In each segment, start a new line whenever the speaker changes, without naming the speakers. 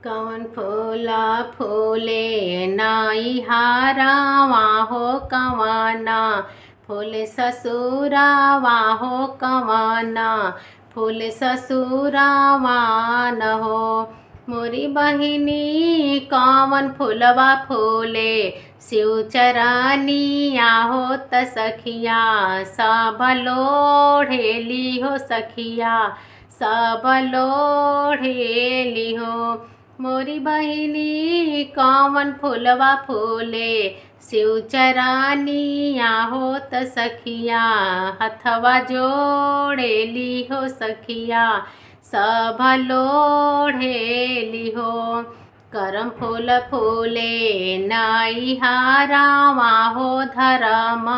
कवन फूला फूले नाई हारावा हो कवाना फूल ससुरावा हो कवाना फूल ससुरावा न हो। मोरी बहिनी कवन फूलवा फूले शिव चरनिया हो त सखिया सब लोढ़ेली हो सखिया सब लोढ़ेली हो। मोरी बहिनी कवन फूलवा फूले शिव चरनिया हो त सखिया हथवा जोड़ेली हो सखिया सब लोढ़ेली हो। करम फूल फूले नाई हारावा हो धरम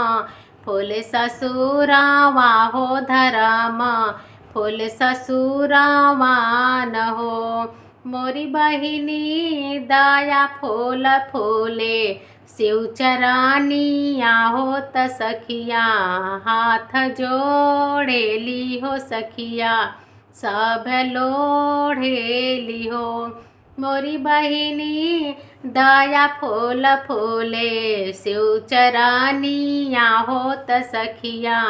फूल ससुरावा हो धरम फूल ससुरावा न हो। मोरी बहिनी दया फूल फूले शिव चरनिया हो त सखिया हाथ जोड़ेली हो सखिया सब लोढ़ेली हो। मोरी बहिनी दया फूल फूले शिव चरनिया हो त सखिया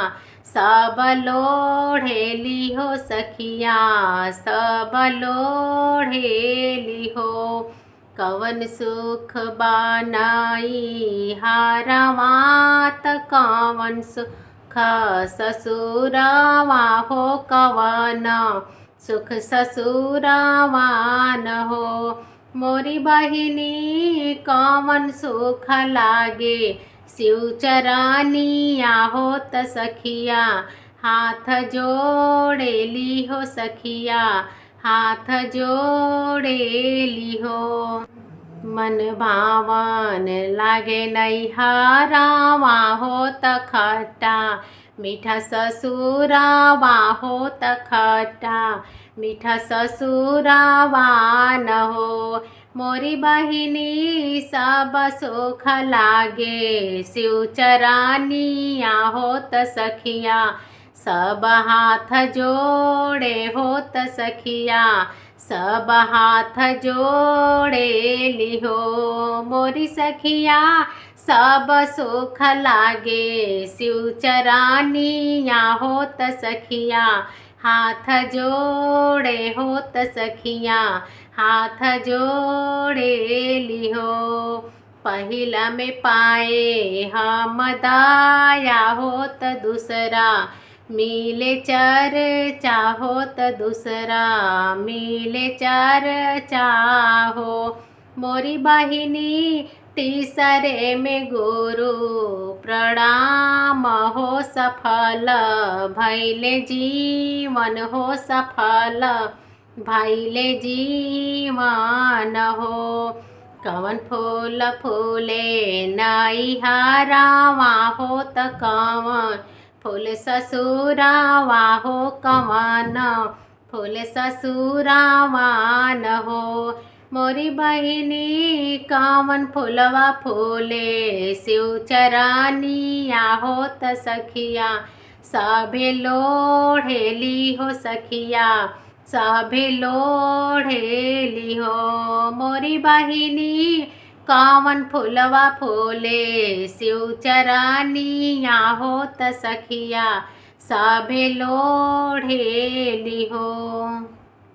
सब लोढ़ेली हो सखिया सब लोढ़ेली हो। कवन सुख बनाई हारवा त कवन सुख ससुरावा हो कवन सुख ससुरावा न हो। मोरी बहिनी कवन सुख लागे शिव चरनिया हो त सखिया हाथ जोड़ेली हो सखिया हाथ जोड़ेली हो। मन भावन लागे नैहरावा हो त खट्टा मीठा ससुरावा हो त खट्टा मीठा ससुरावा न हो। मोरी बहिनी सब सुख लागे शिव चरनिया हो त सखिया सब हाथ जोड़े हो त सखिया सब हाथ जोड़ेली हो। मोरी सखिया सब सुख लागे शिव चरनिया हो त सखिया हाथ जोड़े हो त सखिया हाथ जोड़ेली हो। पहिला में पाए हम दाया हो त दूसरा मिले चर्चा हो त दूसरा मिले चर्चा हो। मोरी बहिनी तीसरे में गुरु प्रणाम हो सफल भैले जीवन हो सफल भैले जीवन हो। कवन फूल फूले नाई हारावा हो त कवन फूल ससुरावा हो कवन फूल ससुरावा न हो। मोरी बहिनी कवन फूलवा फूले शिव चरनिया हो त सखिया सभे लोढ़ेली हो सखिया सभे लोढ़ेली हो। मोरी बहिनी कवन फूलवा फूले शिव चरनिया हो त सखिया सभे लोढ़ेली हो।